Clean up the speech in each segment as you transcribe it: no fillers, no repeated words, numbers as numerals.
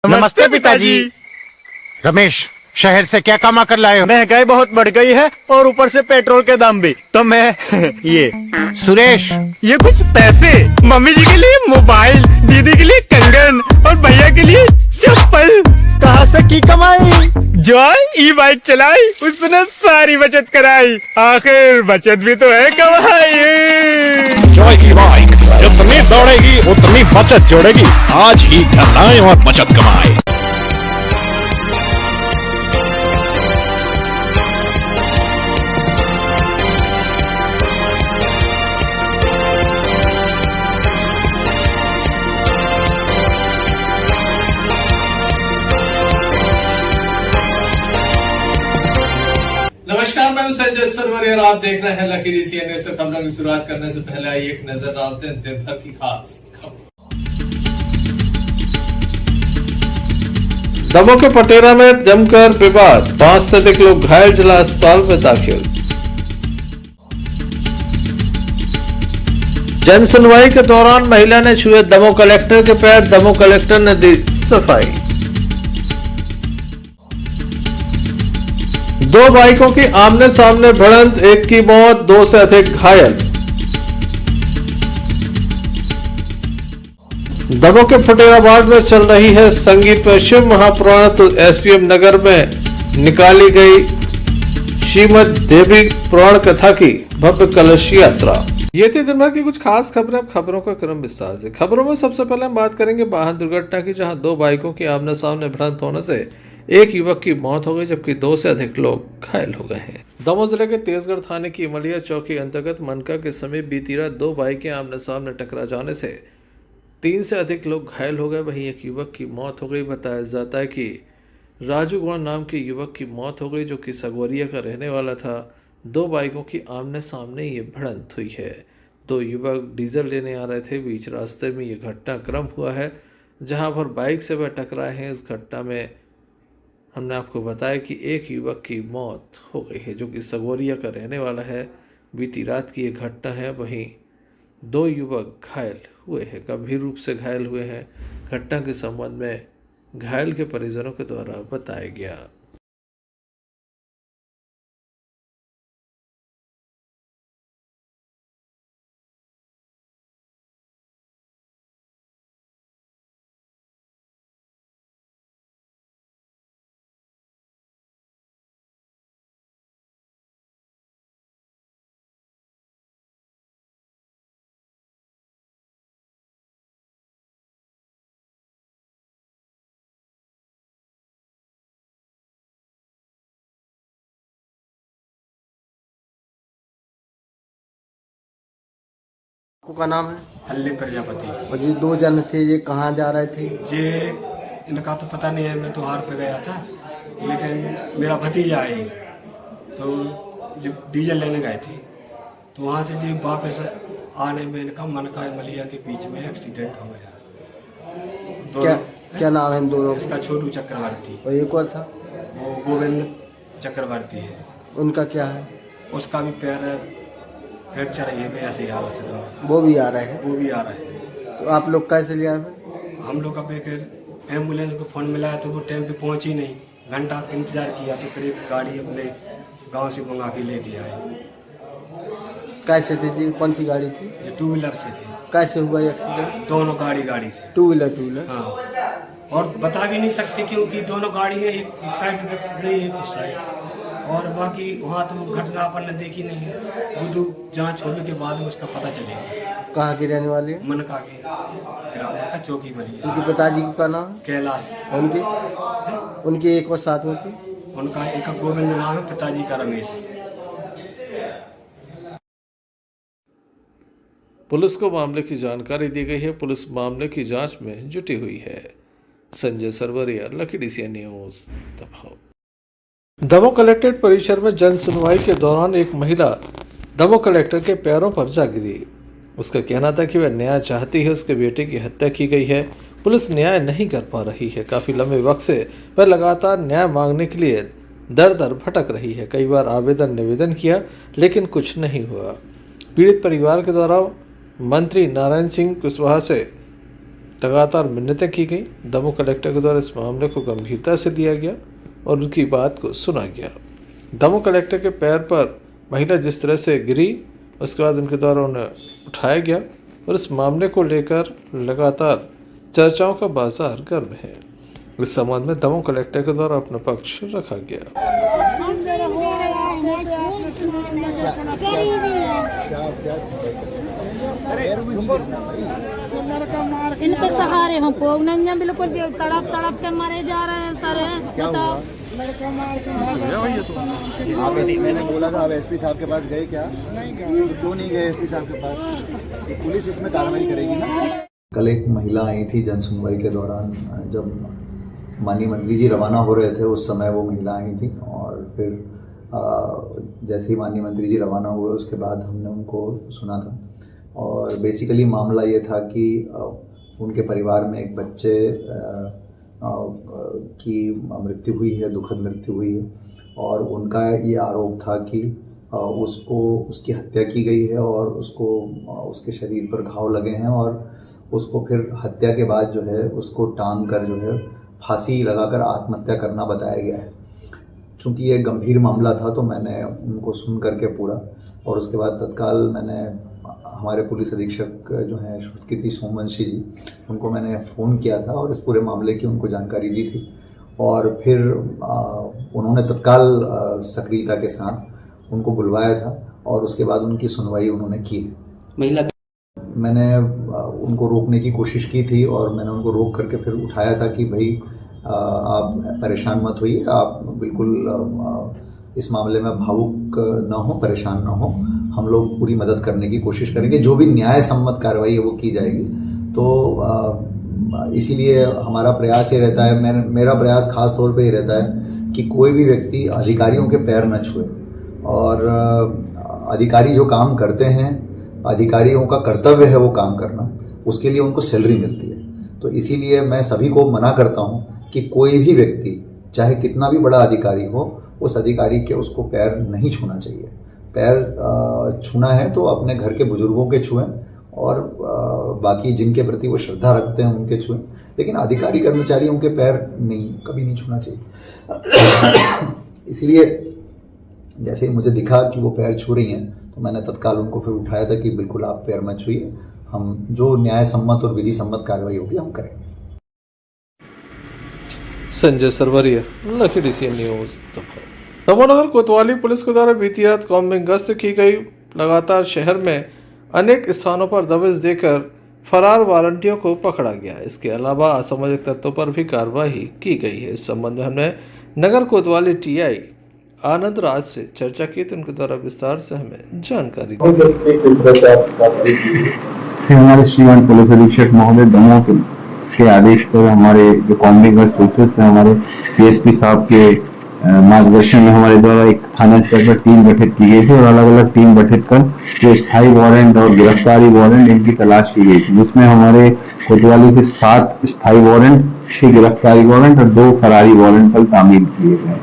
नमस्ते पिताजी। रमेश, शहर से क्या कमा कर लाए हो? महंगाई बहुत बढ़ गई है और ऊपर से पेट्रोल के दाम भी, तो मैं ये। सुरेश, ये कुछ पैसे मम्मी जी के लिए मोबाइल, दीदी के लिए कंगन और भैया के लिए चप्पल। कहाँ से की कमाई? जो ई बाइक चलाई उसने सारी बचत कराई, आखिर बचत भी तो है कमाई। जॉय की बाइक जितनी दौड़ेगी उतनी बचत जोड़ेगी। आज ही घर लाएं और बचत कमाएं। नमस्कार, मैं हूं संजय सरवर और आप देख रहे हैं लकी डीसीएन न्यूज़। तो खबरों की शुरुआत करने से पहले आइए एक नजर डालते हैं दिन भर की खास खबरों। दमोह के पटेरा में जमकर विवाद, 5 से अधिक लोग घायल, जिला अस्पताल में दाखिल। जन सुनवाई के दौरान महिला ने छुए दमोह कलेक्टर के पैर, दमोह कलेक्टर ने दी सफाई। 2 बाइकों की आमने सामने भिड़ंत, 1 की मौत, 2 से अधिक घायल। दमोह के फटेरा वार्ड में चल रही है संगीत में शिव महापुराण, तो एसपीएम नगर में निकाली गई श्रीमद देवी पुराण कथा की भव्य कलश यात्रा। ये थी दिन भर की कुछ खास खबरें। अब खबरों का क्रम विस्तार से। खबरों में सबसे पहले हम बात करेंगे वाहन दुर्घटना की, जहां 2 बाइकों की आमने सामने भिड़ंत होने से 1 युवक की मौत हो गई, जबकि 2 से अधिक लोग घायल हो गए हैं। दमोह जिले के तेजगढ़ थाने की इमलिया चौकी अंतर्गत मनका के समीप बीती रात 2 बाइकें आमने सामने टकरा जाने से 3 से अधिक लोग घायल हो गए, वहीं 1 युवक की मौत हो गई। बताया जाता है कि राजू गौड़ नाम के युवक की मौत हो गई, जो कि सगवरिया का रहने वाला था। 2 बाइकों की आमने सामने ये भिड़ंत हुई है। 2 युवक डीजल लेने आ रहे थे, बीच रास्ते में ये घटनाक्रम हुआ है, जहां पर बाइक से वह टकराए हैं। इस घटना में हमने आपको बताया कि 1 युवक की मौत हो गई है, जो कि सगवरिया का रहने वाला है। बीती रात की ये घटना है। वहीं 2 युवक घायल हुए हैं, गंभीर रूप से घायल हुए हैं। घटना के संबंध में घायल के परिजनों के द्वारा बताया गया। का नाम है हल्ले प्रजापति। और जो 2 जन थे, ये कहाँ जा रहे थे? ये इनका तो पता नहीं है, मैं तो हार पे गया था, लेकिन मेरा भतीजा है ये, तो जब डीजल लेने गए थे तो वहाँ से जी वापस आने में इनका मनका मलिया के बीच में एक्सीडेंट हो गया। क्या नाम है इन दोनों? इसका छोटू चक्रवर्ती और एक और था, वो गोविंद चक्रवर्ती है। उनका क्या है? उसका भी पैर फ्रैक्चर है, ऐसी हालत है दोनों। वो भी आ रहे हैं? वो भी आ रहा है। तो आप लोग कैसे लिया फिर? हम लोग अब एक एम्बुलेंस को फोन मिलाया तो वो टाइम पे पहुंची नहीं, घंटा इंतजार किया तो फिर एक गाड़ी अपने गांव से मंगा के लेके आए। कैसे थे? कौन सी गाड़ी थी? ये 2 व्हीलर से थे। कैसे हुआ एक्सीडेंट? दोनों गाड़ी से। 2 व्हीलर? हाँ, और बता भी नहीं सकते क्योंकि दोनों गाड़ी है, एक साइड पे खड़ी है, एक साइड, और बाकी वहाँ तो घटना अपन ने देखी नहीं है। बुधू जांच होने के बाद उसका पता चलेगा। कहाँ के रहने वाले? मनका के ग्राम का चौकी बनी है। उनके पिताजी का नाम? कैलाश। उनके एक और साथ में थे? उनका एक गोविंद नाम है, पिताजी का रमेश। पुलिस को मामले की जानकारी दी गई है। पुलिस मामले की जांच में जुटी हुई है। Sanjay Sarwaria, Lucky DCN News, Damoh. Damoh collectorate परिसर में जन सुनवाई के दौरान एक महिला दमोह कलेक्टर के पैरों पर जा गिरी। उसका कहना था कि वह न्याय चाहती है, उसके बेटे की हत्या की गई है, पुलिस न्याय नहीं कर पा रही है। काफ़ी लंबे वक्त से वह लगातार न्याय मांगने के लिए दर दर भटक रही है। कई बार आवेदन निवेदन किया, लेकिन कुछ नहीं हुआ। पीड़ित परिवार के द्वारा मंत्री नारायण सिंह कुशवाहा से लगातार मिन्नतें की गई। दमोह कलेक्टर के द्वारा इस मामले को गंभीरता से लिया गया और उनकी बात को सुना गया। दमोह कलेक्टर के पैर पर महिला जिस तरह से गिरी, उसके बाद उनके द्वारा उन्हें उठाया गया और इस मामले को लेकर लगातार चर्चाओं का बाजार गर्म है। इस संबंध में दमोह कलेक्टर के द्वारा अपना पक्ष रखा गया। इनके सहारे हम पोग नहीं हैं, बिल्कुल तड़प तड़प के मरे जा रहे हैं सर। बताओ मैंने बोला था, अब एसपी साहब के पास गए क्या? तो क्यों नहीं गए एसपी साहब के पास? तो पुलिस इसमें कार्रवाई करेगी ना। कल एक महिला आई थी जन सुनवाई के दौरान, जब माननीय मंत्री जी रवाना हो रहे थे उस समय वो महिला आई थी, और फिर जैसे ही माननीय मंत्री जी रवाना हुए उसके बाद हमने उनको सुना था। और बेसिकली मामला ये था कि उनके परिवार में एक बच्चे की मृत्यु हुई है, दुखद मृत्यु हुई है, और उनका ये आरोप था कि उसकी हत्या की गई है और उसके शरीर पर घाव लगे हैं, और उसको फिर हत्या के बाद जो है उसको टांग कर जो है फांसी लगाकर आत्महत्या करना बताया गया है। चूँकि ये गंभीर मामला था तो मैंने उनको सुन करके पूरा, और उसके बाद तत्काल मैंने हमारे पुलिस अधीक्षक जो हैं श्रुतकीर्ति सोमवंशी जी, उनको मैंने फ़ोन किया था और इस पूरे मामले की उनको जानकारी दी थी, और फिर उन्होंने तत्काल सक्रियता के साथ उनको बुलवाया था और उसके बाद उनकी सुनवाई उन्होंने की है। महिला मैंने उनको रोकने की कोशिश की थी और मैंने उनको रोक करके फिर उठाया था कि भाई आप परेशान मत होइए, आप बिल्कुल इस मामले में भावुक ना हो, परेशान ना हो, हम लोग पूरी मदद करने की कोशिश करेंगे, जो भी न्याय सम्मत कार्रवाई है वो की जाएगी। तो इसीलिए हमारा प्रयास ये रहता है, मेरा प्रयास खास तौर पे ये रहता है कि कोई भी व्यक्ति अधिकारियों के पैर न छुए, और अधिकारी जो काम करते हैं, अधिकारियों का कर्तव्य है वो काम करना, उसके लिए उनको सैलरी मिलती है। तो इसीलिए मैं सभी को मना करता हूँ कि कोई भी व्यक्ति चाहे कितना भी बड़ा अधिकारी हो, उस अधिकारी के उसको पैर नहीं छूना चाहिए। पैर छूना है तो अपने घर के बुजुर्गों के छुएं, और बाकी जिनके प्रति वो श्रद्धा रखते हैं उनके छुएं, लेकिन अधिकारी कर्मचारियों के पैर कभी नहीं छूना चाहिए। इसलिए जैसे ही मुझे दिखा कि वो पैर छू रही हैं तो मैंने तत्काल उनको फिर उठाया था कि बिल्कुल आप पैर मत छूइए, हम जो न्याय सम्मत और विधि सम्मत कार्रवाई होगी हम करेंगे। संजय सरवरिया, लखीडी सी न्यूज। दमोह नगर कोतवाली पुलिस के द्वारा बीती रात कॉम्बिंग गश्त की गई। लगातार शहर में अनेक स्थानों पर दबिश देकर फरार वारंटियों को पकड़ा गया। इसके अलावा असामाजिक तत्वों पर भी कार्रवाई की गई है। इस संबंध में हमने नगर कोतवाली टीआई आनंद राज से चर्चा की तो उनके द्वारा विस्तार से हमें जानकारी दी। हमारे श्रीमान पुलिस अधीक्षक महोदय दमोह के आदेश पर हमारे जो कॉम्बिंग गश्त होते थे, हमारे सीएसपी साहब के मार्गदर्शन में हमारे द्वारा एक थाना स्तर पर टीम गठित की गई थी, और अलग अलग टीम गठित कर जो स्थायी वारंट और गिरफ्तारी वारंट इनकी तलाश की गई थी, जिसमें हमारे कोतवाली से 7 स्थायी वारंट, 6 गिरफ्तारी वारंट और 2 फरारी वारंट पर तामील किए गए।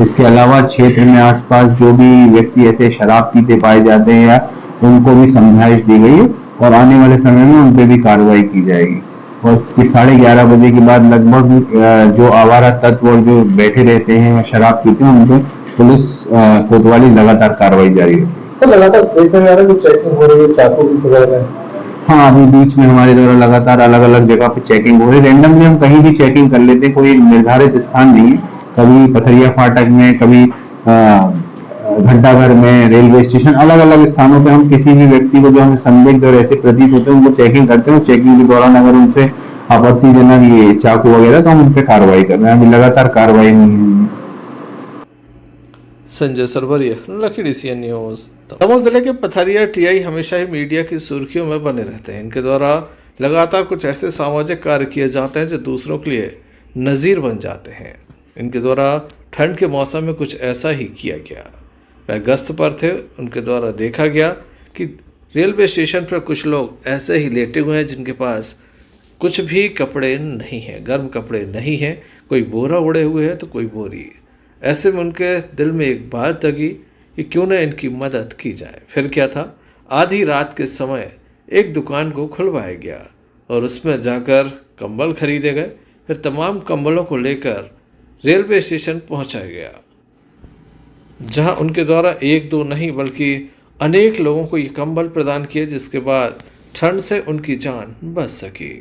इसके अलावा क्षेत्र में आसपास जो भी व्यक्ति ऐसे शराब पीते पाए जाते हैं या उनको भी समझाइश दी गई है, और आने वाले समय में उन पर भी कार्रवाई की जाएगी। और 11:30 बजे के बाद लगभग जो आवारा तत्व और जो बैठे रहते हैं या शराब पीते हैं उन पर पुलिस कोतवाली लगातार कार्रवाई जारी है। सर लगातार देखने में आ रहा है चेकिंग हो रही है, चाकू भी पकड़ रहे हैं। हाँ, अभी बीच में हमारे द्वारा लगातार अलग अलग जगह पे चेकिंग हो रही है। रेंडमली हम कहीं भी चेकिंग कर लेते हैं, कोई निर्धारित स्थान नहीं है। कभी पथरिया फाटक में, कभी घंटाघर में, रेलवे स्टेशन, अलग अलग स्थानों पे हम किसी भी व्यक्ति को जो हमें संदिग्ध और ऐसे प्रतीत होते हैं उनको चेकिंग करते हैं। चेकिंग के दौरान अगर उनसे आपत्तिजनक ये चाकू वगैरह तो हम उन पे कार्रवाई कर रहे हैं। अभी लगातार कार्रवाई नहीं है। संजय सरवरिया, लखीडी सी न्यूज। दमोह जिले के पथरिया टीआई हमेशा ही मीडिया की सुर्खियों में बने रहते हैं। इनके द्वारा लगातार कुछ ऐसे सामाजिक कार्य किए जाते हैं जो दूसरों के लिए नज़ीर बन जाते हैं। इनके द्वारा ठंड के मौसम में कुछ ऐसा ही किया गया। वह गश्त पर थे, उनके द्वारा देखा गया कि रेलवे स्टेशन पर कुछ लोग ऐसे ही लेटे हुए हैं जिनके पास कुछ भी कपड़े नहीं हैं, गर्म कपड़े नहीं हैं, कोई बोरा उड़े हुए है तो कोई बोरी। ऐसे में उनके दिल में एक बात जगी कि क्यों न इनकी मदद की जाए। फिर क्या था, आधी रात के समय एक दुकान को खुलवाया गया और उसमें जाकर कंबल खरीदे गए। फिर तमाम कंबलों को लेकर रेलवे स्टेशन पहुंचाया गया, जहां उनके द्वारा एक दो नहीं बल्कि अनेक लोगों को ये कंबल प्रदान किए, जिसके बाद ठंड से उनकी जान बच सकी।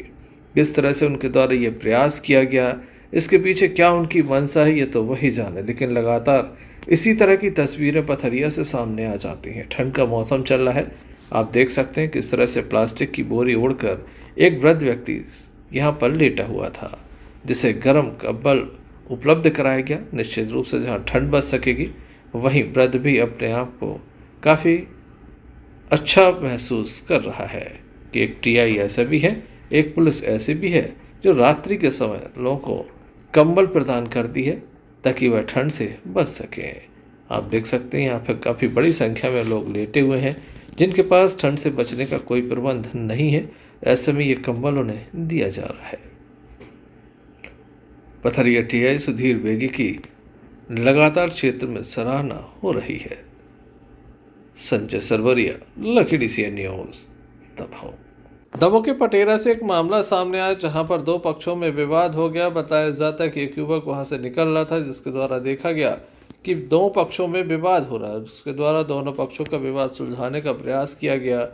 किस तरह से उनके द्वारा ये प्रयास किया गया, इसके पीछे क्या उनकी मंशा है, ये तो वही जाने। लेकिन लगातार इसी तरह की तस्वीरें पथरिया से सामने आ जाती हैं। ठंड का मौसम चल रहा है, आप देख सकते हैं किस तरह से प्लास्टिक की बोरी उड़कर एक वृद्ध व्यक्ति यहाँ पर लेटा हुआ था, जिसे गर्म कंबल उपलब्ध कराया गया। निश्चित रूप से जहाँ ठंड बच सकेगी, वहीं वृद्ध भी अपने आप को काफ़ी अच्छा महसूस कर रहा है कि एक टीआई ऐसा भी है, एक पुलिस ऐसी भी है जो रात्रि के समय लोगों को कंबल प्रदान करती है ताकि वह ठंड से बच सकें। आप देख सकते हैं यहाँ पर काफ़ी बड़ी संख्या में लोग लेटे हुए हैं, जिनके पास ठंड से बचने का कोई प्रबंध नहीं है। ऐसे में ये कंबल उन्हें दिया जा रहा है। पथरिया टीआई सुधीर बेगी की लगातार क्षेत्र में सराहना हो रही है। Sanjay Sarwaria, Lucky DCN News, Damoh के पटेरा से एक मामला सामने आया, जहां पर दो पक्षों में विवाद हो गया। बताया जाता है कि एक युवक वहां से निकल रहा था, जिसके द्वारा देखा गया कि दो पक्षों में विवाद हो रहा है। उसके द्वारा दोनों पक्षों का विवाद सुलझाने का प्रयास किया गया,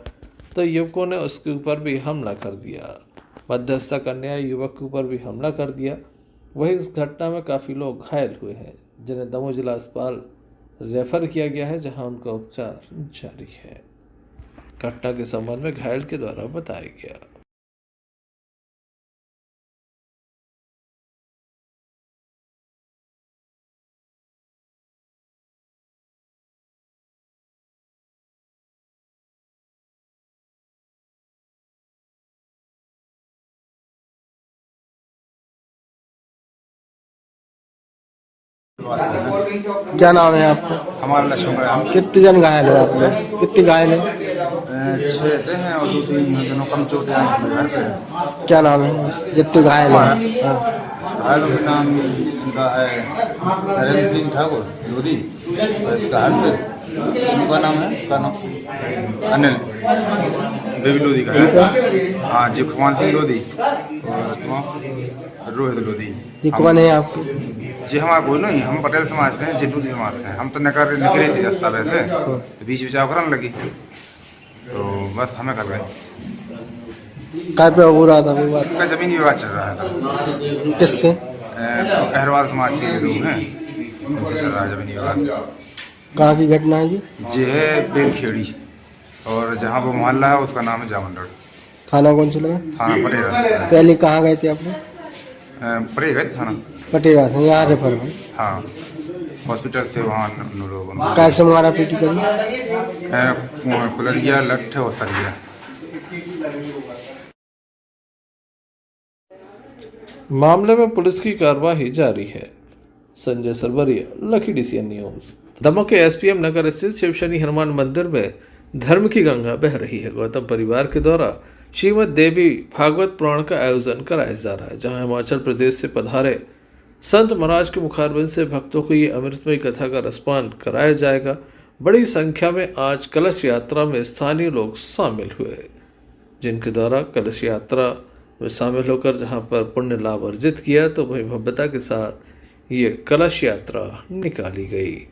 तो युवकों ने उसके ऊपर भी हमला कर दिया। मध्यस्थता करने आए युवक के ऊपर भी हमला कर दिया। वहीं इस घटना में काफ़ी लोग घायल हुए हैं, जिन्हें दमोह जिला अस्पताल रेफर किया गया है, जहां उनका उपचार जारी है। घटना के संबंध में घायल के द्वारा बताया गया। क्या नाम है आपका? हमारा लक्ष्मण कितने जन घायल है आपने? कितने घायल है? 6 थे हैं और 2-3 दोनों कम चोटें आई हैं घर पे। क्या नाम है जितने घायल है? घायलों के नाम इनका है नरेंद्र सिंह ठाकुर लोधी, और इसका हर्ष, उनका नाम है, क्या नाम, अनिल बेबी लोधी का है। हाँ, जिपवान सिंह लोधी और रोहित लोधी। ये कौन है आपके? जी हमारा कोई नहीं, हम पटेल समाज से हैं, जिटू समाज से हैं। हम तो निकले थे रास्ता वैसे, तो बीच बचाव करने लगी, तो बस हमें कर गए। काय पे हो रहा था विवाद? का जमीनी विवाद चल रहा है सर। किससे? अहरवाल समाज के लोग हैं, उनसे चल रहा है जमीनी विवाद। कहाँ की घटना है जी? ये है बेलखेड़ी, और जहाँ वो मोहल्ला है उसका नाम है जामंडर। थाना कौन सा लगा? थाना पटेरा। पहले कहाँ गए थे आपने? पड़े गए थाना पटेरा से यहाँ रेफर में? हाँ, हॉस्पिटल से वहाँ लोगों कैसे मारा पीटी करी? कुलरिया लठ और सरिया। मामले में पुलिस की कार्रवाई जारी है। Sanjay Sarwaria, Lucky DCN News. Damoh के SPM नगर स्थित शिव शनि हनुमान मंदिर में धर्म की गंगा बह रही है। गौतम परिवार के द्वारा श्रीमद देवी भागवत पुराण का आयोजन कराया जा रहा है, जहां हिमाचल प्रदेश से पधारे संत महाराज के मुखारबिंद से भक्तों को ये अमृतमयी कथा का रसपान कराया जाएगा। बड़ी संख्या में आज कलश यात्रा में स्थानीय लोग शामिल हुए, जिनके द्वारा कलश यात्रा में शामिल होकर जहां पर पुण्य लाभ अर्जित किया, तो वही भव्यता के साथ ये कलश यात्रा निकाली गई।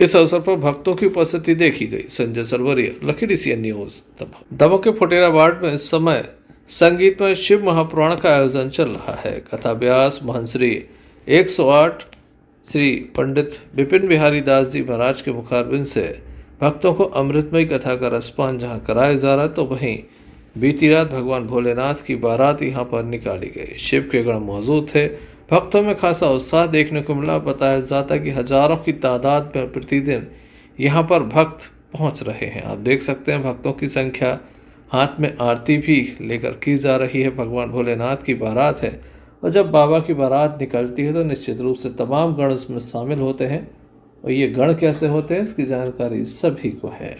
इस अवसर पर भक्तों की उपस्थिति देखी गई। संजय सरवरिया, लखीडी सीएन न्यूज। दमोह के फुटेरा वार्ड में इस समय संगीतमय शिव महापुराण का आयोजन चल रहा है। कथा व्यास महंत श्री 108 श्री पंडित विपिन बिहारी दास जी महाराज के मुखारबिंद से भक्तों को अमृतमयी कथा का रसपान जहां कराया जा रहा है, तो वहीं बीती रात भगवान भोलेनाथ की बारात यहां पर निकाली गई। शिव के गण मौजूद थे। भक्तों में खासा उत्साह देखने को मिला। बताया जाता है कि हजारों की तादाद में प्रतिदिन यहां पर भक्त पहुंच रहे हैं। आप देख सकते हैं भक्तों की संख्या। हाथ में आरती भी लेकर की जा रही है। भगवान भोलेनाथ की बारात है और जब बाबा की बारात निकलती है तो निश्चित रूप से तमाम गण उसमें शामिल होते हैं। और ये गण कैसे होते हैं इसकी जानकारी सभी को है।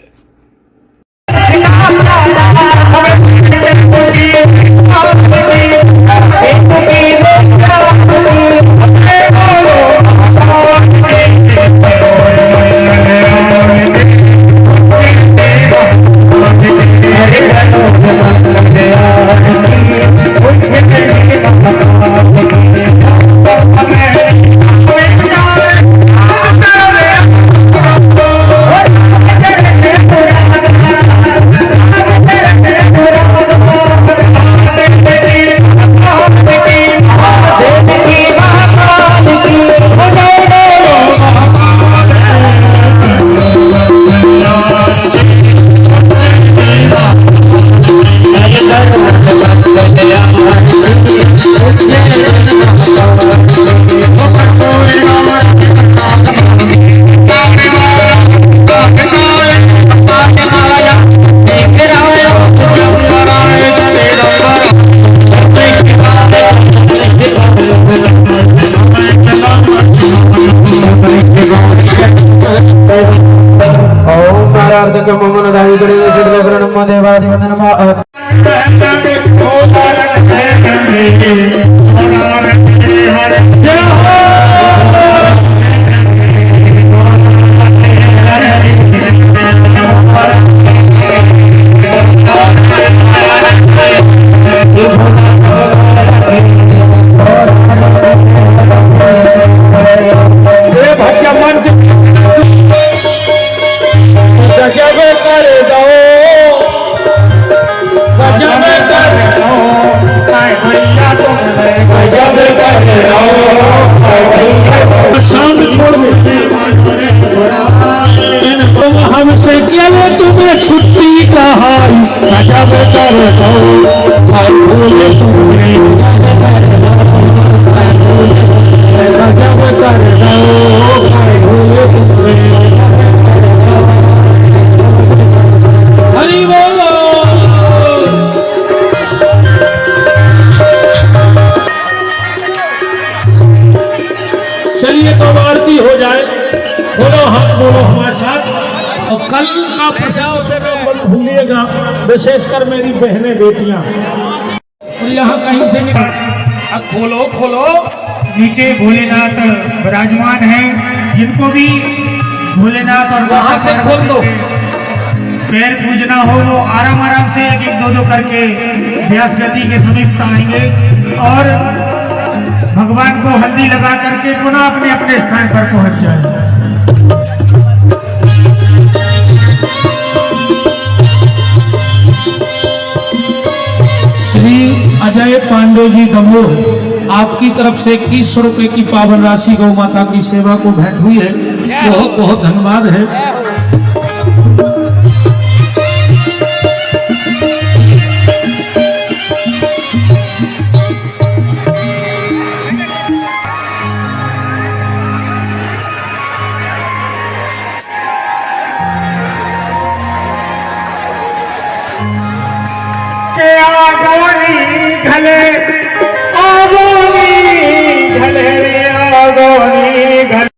हमसे चलो तुम्हें छुट्टी कहा जब कर चलिए तो आरती हो जाए। बोलो हम बोलो हमारे साथ। और कल का प्रसाद से मत भूलिएगा, विशेषकर मेरी बहनें बेटियां। और यहाँ कहीं से अब खोलो खोलो। नीचे भोलेनाथ विराजमान हैं, जिनको भी भोलेनाथ और वहां से खोल दो पैर पूजना हो वो आराम आराम से एक एक दो करके व्यास गति के समीप आएंगे और भगवान को हल्दी लगा करके पुनः अपने अपने स्थान पर पहुंच जाए। श्री अजय पांडे जी दमोह, आपकी तरफ से 2100 रुपए की पावन राशि गौ माता की सेवा को भेंट हुई है। बहुत बहुत धन्यवाद है। घले रे आगोनी घले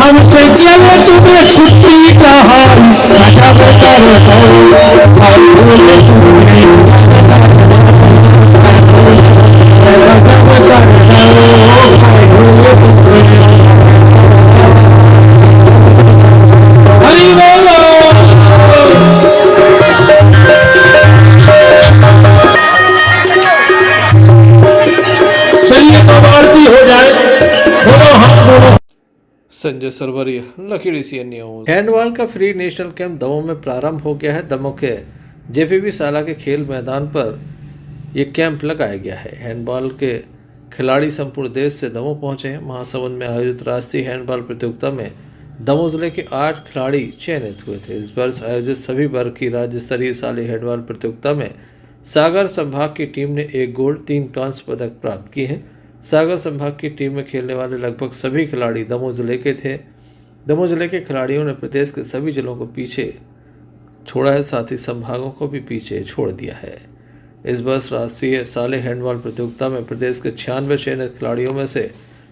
हमसे चले तुम्हें छुट्टी का हाल गजब कर दो भाई भूले सुने गजब कर दो भाई भूले सुने हरि बोलो। चलिए तो आरती हो जाए, बोलो हम बोलो। संजय सरवरिया, लकीड़ी सी न्यूज। हैंडबॉल का फ्री नेशनल कैंप दमोह में प्रारंभ हो गया है। दमोह के जेपीबी साला के खेल मैदान पर यह कैंप लगाया गया है। हैंडबॉल के खिलाड़ी संपूर्ण देश से दमोह पहुंचे हैं। महासमुंद में आयोजित राष्ट्रीय हैंडबॉल प्रतियोगिता में दमोह जिले के 8 खिलाड़ी चयनित हुए थे। इस वर्ष आयोजित सभी वर्ग की राज्य स्तरीय साली हैंडबॉल प्रतियोगिता में सागर संभाग की टीम ने 1 गोल्ड 3 कांस्य पदक प्राप्त किए हैं। सागर संभाग की टीम में खेलने वाले लगभग सभी खिलाड़ी दमोह जिले के थे। दमोह जिले के खिलाड़ियों ने प्रदेश के सभी जिलों को पीछे छोड़ा है, साथ ही संभागों को भी पीछे छोड़ दिया है। इस वर्ष राष्ट्रीय साले हैंडबॉल प्रतियोगिता में प्रदेश के 96 चयनित खिलाड़ियों में से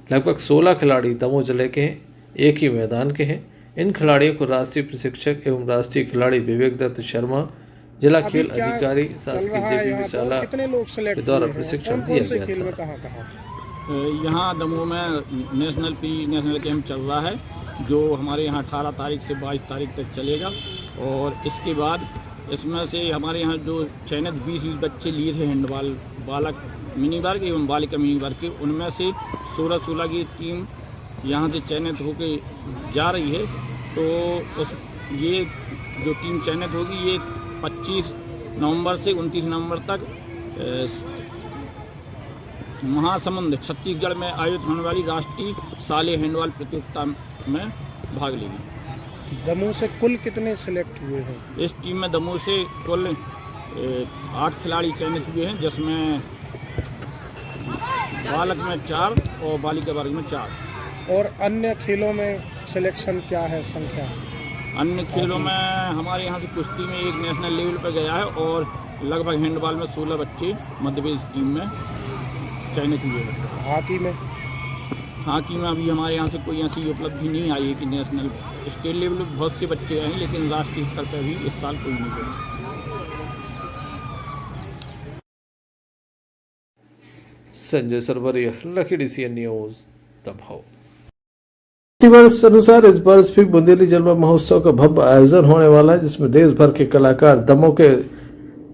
लगभग 16 खिलाड़ी दमोह जिले के हैं, एक ही मैदान के हैं। इन खिलाड़ियों को राष्ट्रीय प्रशिक्षक एवं राष्ट्रीय खिलाड़ी विवेक दत्त शर्मा, जिला खेल अधिकारी शासकीय जेपीबी साला के द्वारा प्रशिक्षण दिया गया था। यहाँ दमोह में नेशनल कैंप चल रहा है, जो हमारे यहाँ 18 तारीख से 22 तारीख तक चलेगा। और इसके बाद इसमें से हमारे यहाँ जो चयनित 20 बच्चे लिए थे हैंडबॉल बालक मिनी वर्ग एवं बालिका मिनी वर्ग के, उनमें से 16 की टीम यहाँ से चयनित होकर जा रही है। तो ये जो टीम चयनित होगी ये 25 नवंबर से 29 नवंबर तक महासमुंद छत्तीसगढ़ में आयोजित होने वाली राष्ट्रीय साले हैंडबॉल प्रतियोगिता में भाग लेगी। दमोह से कुल कितने सिलेक्ट हुए हैं? इस टीम में दमोह से कुल 8 खिलाड़ी चयनित हुए हैं, जिसमें बालक में 4 और बालिका वर्ग में 4। और अन्य खेलों में सिलेक्शन क्या है संख्या? अन्य खेलों में हमारे यहाँ से कुश्ती में एक नेशनल लेवल पर गया है और लगभग हैंडबॉल में 16 बच्चे मध्य प्रदेश टीम में चयनित हुए हैं। हॉकी में अभी हमारे यहाँ से कोई ऐसी उपलब्धि नहीं आई है कि नेशनल स्टेट लेवल पर बहुत से बच्चे आए हैं, लेकिन राष्ट्रीय स्तर पर भी इस साल कोई नहीं गए। संजय सरवरिया, लकीड़ी सी न्यूज, दमोह। वर्ष अनुसार इस वर्ष भी बुंदेली जलवा महोत्सव का भव्य आयोजन होने वाला है, जिसमें देश भर के कलाकार दमोह के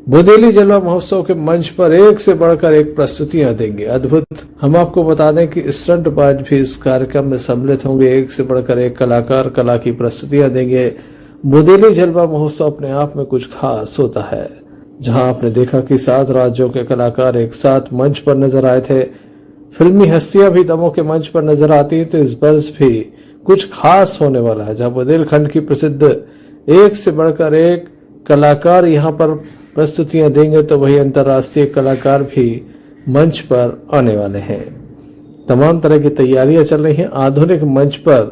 बुंदेली जलवा महोत्सव के मंच पर एक से बढ़कर एक प्रस्तुतियां देंगे। अद्भुत। हम आपको बता दें कि स्टंटबाज भी इस कार्यक्रम में सम्मिलित होंगे। एक से बढ़कर एक कलाकार कला की प्रस्तुतियां देंगे। बुंदेली जलवा महोत्सव अपने आप में कुछ खास होता है, जहां आपने देखा कि 7 राज्यों के कलाकार एक साथ मंच पर नजर आए थे। फिल्मी हस्तियां भी दमोह के मंच पर नजर आती है। तो इस वर्ष भी कुछ खास होने वाला है, जहां बुंदेलखंड की प्रसिद्ध एक से बढ़कर एक कलाकार यहां पर प्रस्तुतियां देंगे, तो वही अंतर्राष्ट्रीय कलाकार भी मंच पर आने वाले हैं। तमाम तरह की तैयारियां चल रही हैं। आधुनिक मंच पर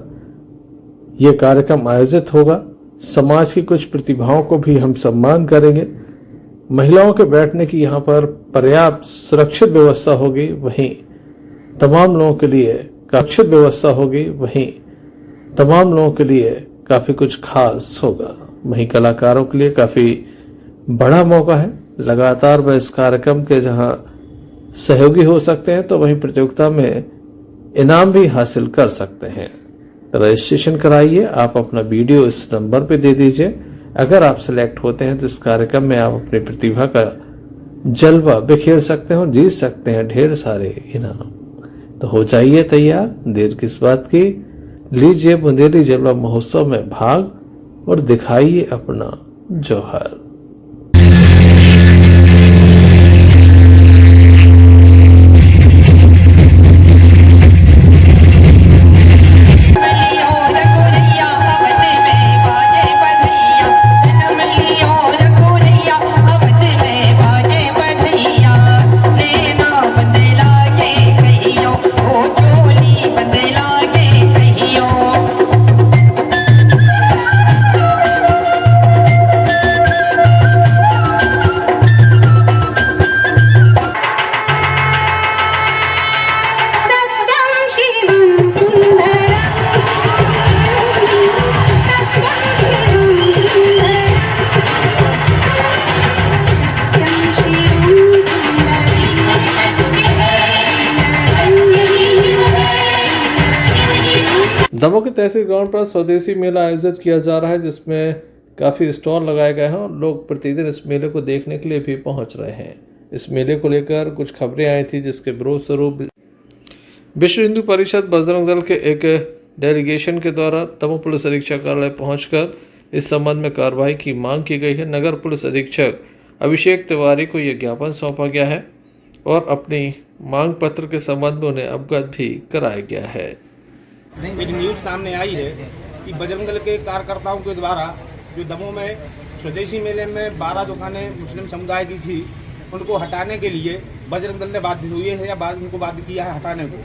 यह कार्यक्रम आयोजित होगा। समाज की कुछ प्रतिभाओं को भी हम सम्मान करेंगे। महिलाओं के बैठने की यहाँ पर पर्याप्त सुरक्षित व्यवस्था होगी। वहीं तमाम लोगों के लिए सुरक्षित व्यवस्था होगी। वहीं तमाम लोगों के लिए काफी कुछ खास होगा। वहीं कलाकारों के लिए काफी बड़ा मौका है। लगातार वह इस कार्यक्रम के जहां सहयोगी हो सकते हैं, तो वहीं प्रतियोगिता में इनाम भी हासिल कर सकते हैं। तो रजिस्ट्रेशन कराइए। आप अपना वीडियो इस नंबर पे दे दीजिए। अगर आप सिलेक्ट होते हैं तो इस कार्यक्रम में आप अपनी प्रतिभा का जलवा बिखेर सकते हैं और जीत सकते हैं ढेर सारे इनाम। तो हो जाइए तैयार, देर किस बात की। लीजिए बुंदेली जलवा महोत्सव में भाग और दिखाइए अपना जौहर। दमोह के तहसील ग्राउंड पर स्वदेशी मेला आयोजित किया जा रहा है, जिसमें काफ़ी स्टॉल लगाए गए हैं और लोग प्रतिदिन इस मेले को देखने के लिए भी पहुंच रहे हैं। इस मेले को लेकर कुछ खबरें आई थी, जिसके विरोध स्वरूप विश्व हिंदू परिषद बजरंग दल के एक डेलीगेशन के द्वारा दमोह पुलिस अधीक्षक कार्यालय पहुंचकर इस संबंध में कार्रवाई की मांग की गई है। नगर पुलिस अधीक्षक अभिषेक तिवारी को यह ज्ञापन सौंपा गया है और अपनी मांग पत्र के संबंध में उन्हें अवगत भी कराया गया है। एक न्यूज़ सामने आई है कि बजरंग दल के कार्यकर्ताओं के द्वारा जो दमोह में स्वदेशी मेले में 12 दुकानें मुस्लिम समुदाय की थी, उनको हटाने के लिए बजरंग दल ने बाध्य हुए है या उनको बाध्य किया है हटाने को,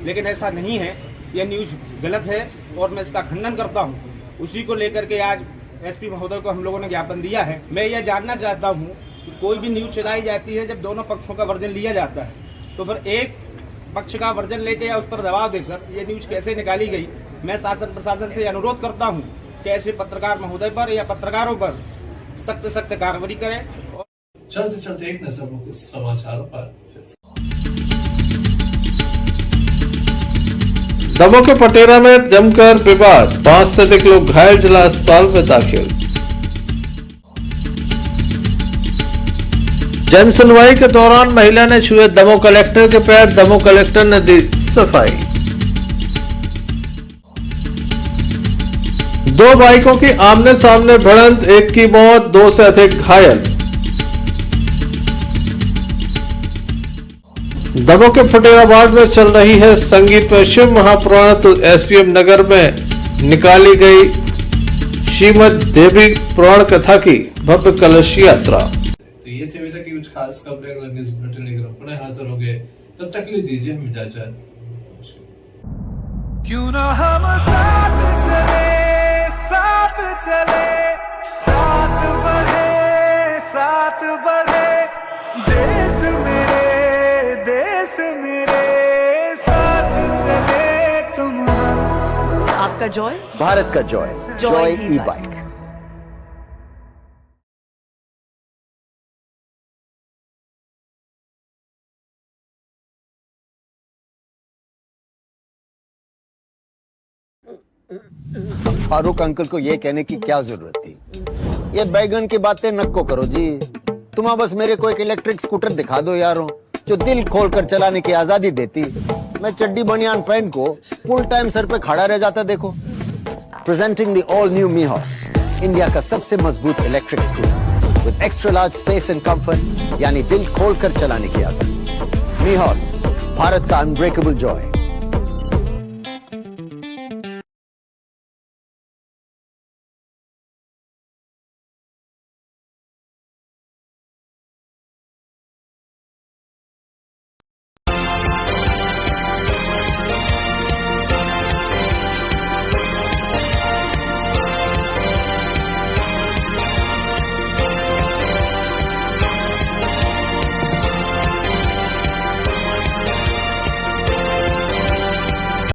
लेकिन ऐसा नहीं है। यह न्यूज़ गलत है और मैं इसका खंडन करता हूँ। उसी को लेकर के आज एसपी महोदय को हम लोगों ने ज्ञापन दिया है। मैं यह जानना चाहता हूँ कि कोई भी न्यूज़ चलाई जाती है, जब दोनों पक्षों का वर्जन लिया जाता है, तो फिर एक पक्ष का वर्जन लेके या उस पर दबाव देकर ये न्यूज़ कैसे निकाली गई। मैं शासन प्रशासन से अनुरोध करता हूँ कि ऐसे पत्रकार महोदय पर या पत्रकारों पर सख्त कार्रवाई करें। चलते एक नजर मुख्य समाचारों पर। दमोह के पटेरा में जमकर विवाद, 5 से अधिक लोग घायल, जिला अस्पताल में दाखिल। जन सुनवाई के दौरान महिला ने छुए दमोह कलेक्टर के पैर, दमोह कलेक्टर ने दी सफाई। 2 बाइकों की आमने सामने भिड़ंत, 1 की मौत, 2 से अधिक घायल। दमोह के फटेरा वार्ड में चल रही है संगीत में शिव महापुराण, तो एसपीएम नगर में निकाली गई श्रीमद देवी पुराण कथा की भव्य कलश यात्रा। तो ये थे अभी तक की कुछ खास खबरें। अगले न्यूज़ बुलेटिन लेकर पुनः हाजिर हो गए, तब तक के लिए दीजिए हमें इजाजत। क्यों ना हम साथ चले, साथ बढ़े, देश मेरे साथ चले तुम। आपका जॉय, भारत का जॉय, जॉय ई बाइक। फारूक अंकल को ये कहने की क्या जरूरत थी? ये बैगन की बातें नको करो जी। तुम बस मेरे को एक इलेक्ट्रिक स्कूटर दिखा दो यारो, जो दिल खोलकर चलाने की आजादी देती। मैं चड्डी बनियान पहन को फुल टाइम सर पे खड़ा रह जाता। देखो, प्रेजेंटिंग द ऑल न्यू मीहॉस, इंडिया का सबसे मजबूत electric scooter with extra large space and comfort, यानी दिल खोलकर चलाने की आजादी। मीहॉस, भारत का अनब्रेकेबल जॉय।